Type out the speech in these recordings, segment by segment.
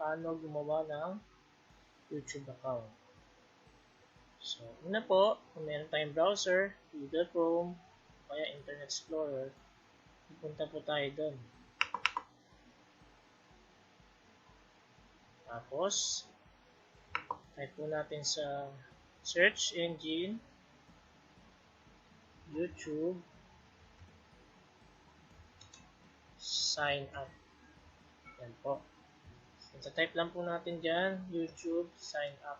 paano gumawa ng YouTube account. So, una po, kung meron tayong browser, Google Chrome, kaya Internet Explorer, pupunta po tayo doon. Tapos, type po natin sa search engine, YouTube, sign up. Yan po. So, type lang po natin dyan, YouTube, sign up.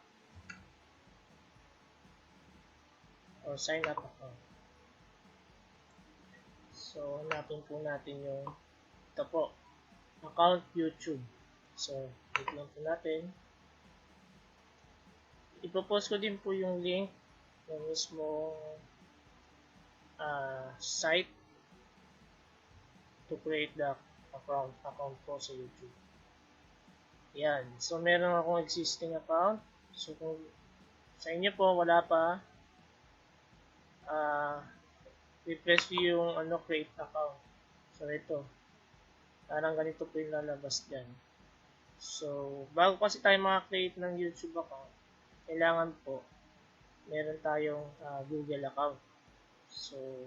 Or sign up account. So, hanapin po natin yung ito po, account YouTube. So, click lang po natin. Ipopost ko din po yung link ng mismo site to create the account po sa YouTube. Yan. So, meron akong existing account. So, kung sa inyo po, wala pa, i-press yung create account. So, ito. Parang ganito po yung lalabas dyan. So, bago kasi tayo maka-create ng YouTube account, kailangan po, meron tayong Google account. So,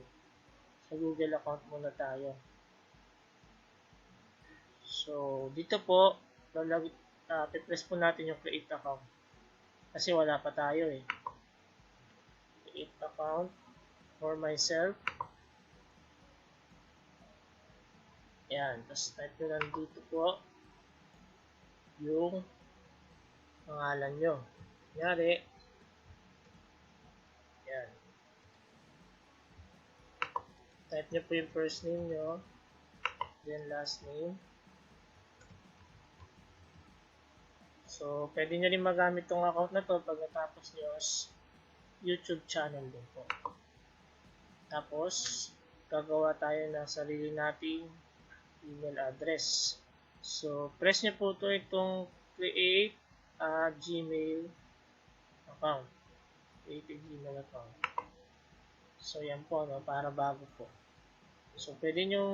sa Google account muna tayo. So, dito po, i-press po natin yung create account. Kasi wala pa tayo eh. Create account for myself. Yan. Tapos type nyo lang dito po yung pangalan nyo. Kunyari, yan. Type nyo po yung first name nyo, then last name. So, pwede nyo rin magamit tong account na to pag natapos nyo as YouTube channel din po. Tapos, gagawa tayo ng sarili nating email address. So, press nyo po itong create a Gmail account. Create a Gmail account. So, yan po, para bago po. So, pwede nyo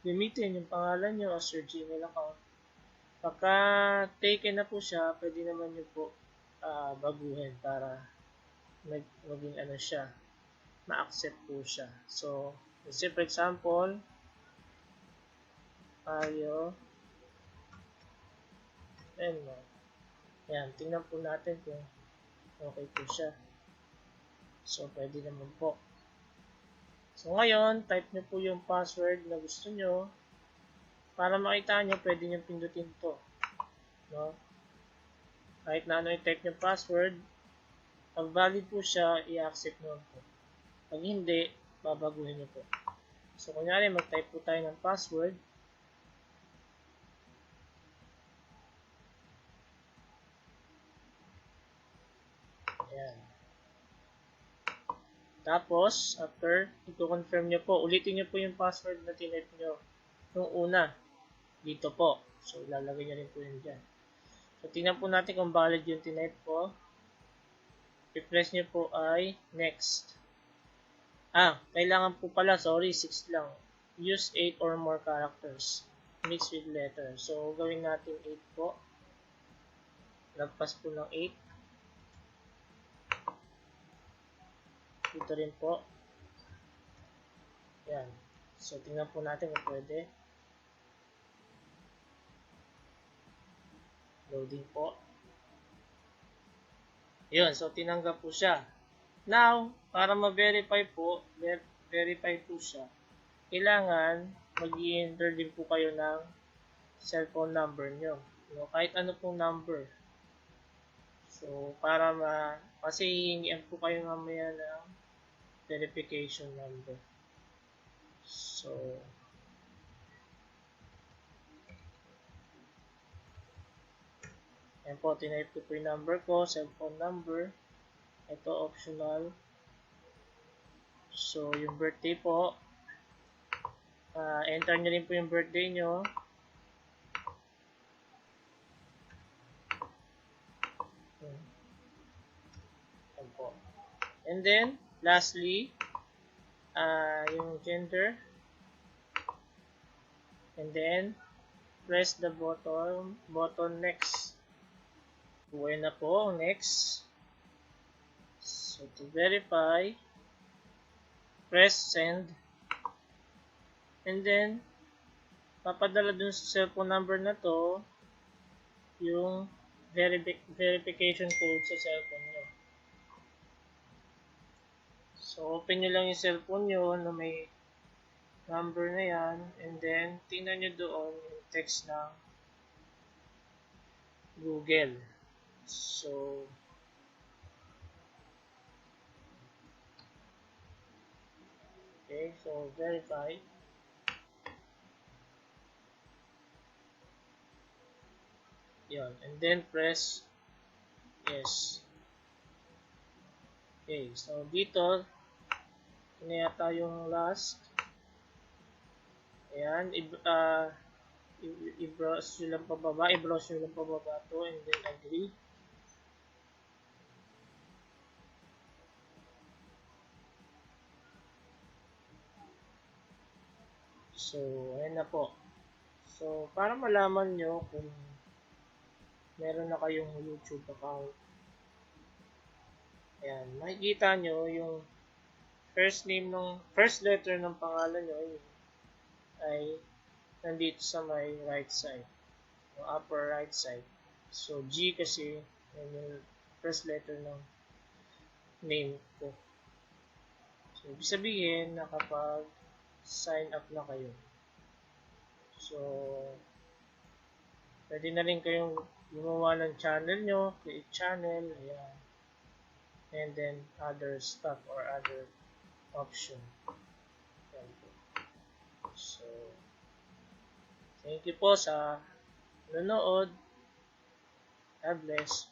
gamitin yung pangalan nyo as your Gmail account. Pagka taken na po siya, pwede naman nyo po baguhin para maging siya, ma-accept po siya. So, let's say for example, tayo, yan, tingnan po natin kung okay po siya. So, pwede naman po. So, ngayon, type nyo po yung password na gusto nyo. Para makita nyo, pwede nyo pindutin to. No? Kahit na ano i-type nyo password, pag valid po siya, i-accept nyo po. Pag hindi, babaguhin nyo po. So, kunyari, mag-type po tayo ng password. Ayan. Tapos, after, i-confirm nyo po. Ulitin nyo po yung password na tinype nyo nung una. Dito po. So, ilalagay nyo rin po yun dyan. So, tingnan po natin kung valid yung tinype po. I-press nyo po ay next. Kailangan po pala, 6 lang. Use 8 or more characters. Mix with letter. So, gawin natin 8 po. Lagpas po ng 8. Dito rin po. Yan. So, tingnan po natin kung pwede. Loading po. Yun. So, tinanggap po siya. Now, para ma-verify po, siya, kailangan mag-i-enter din po kayo ng cellphone number nyo. No? Kahit ano pong number. So, kasi hihingian po kayo mamaya ng verification number. So, yan po, tinype ko po yung number ko, cellphone number. Ito, optional. So, yung birthday po, enter nyo rin po yung birthday nyo. Yan po. And then, lastly, yung gender. And then, press the button next. Buhay na po ang next. So to verify, press send. And then, papadala dun sa cellphone number na to yung verification code sa cellphone nyo. So, open nyo lang yung cellphone nyo na may number na yan. And then, tingnan nyo doon yung text ng Google. So, okay. So, verify. Yun. And then, press yes. Okay. So, dito, ito yata yung last. Ayan. I-browse nyo lang pababa. I-browse nyo lang pababa to. And then, agree. So, ayan na po. So, para malaman nyo kung meron na kayong YouTube account, ayan, makikita nyo yung first letter ng pangalan nyo ay nandito sa may right side, yung upper right side. So, G kasi, yan yung first letter ng name ko. So, ibig sabihin, nakapag-sign up na kayo. So, pwede na rin kayong gumawa ng channel nyo, create channel, ayan. And then, other stuff or other option. Ayan po. So, thank you po sa nanonood. God bless.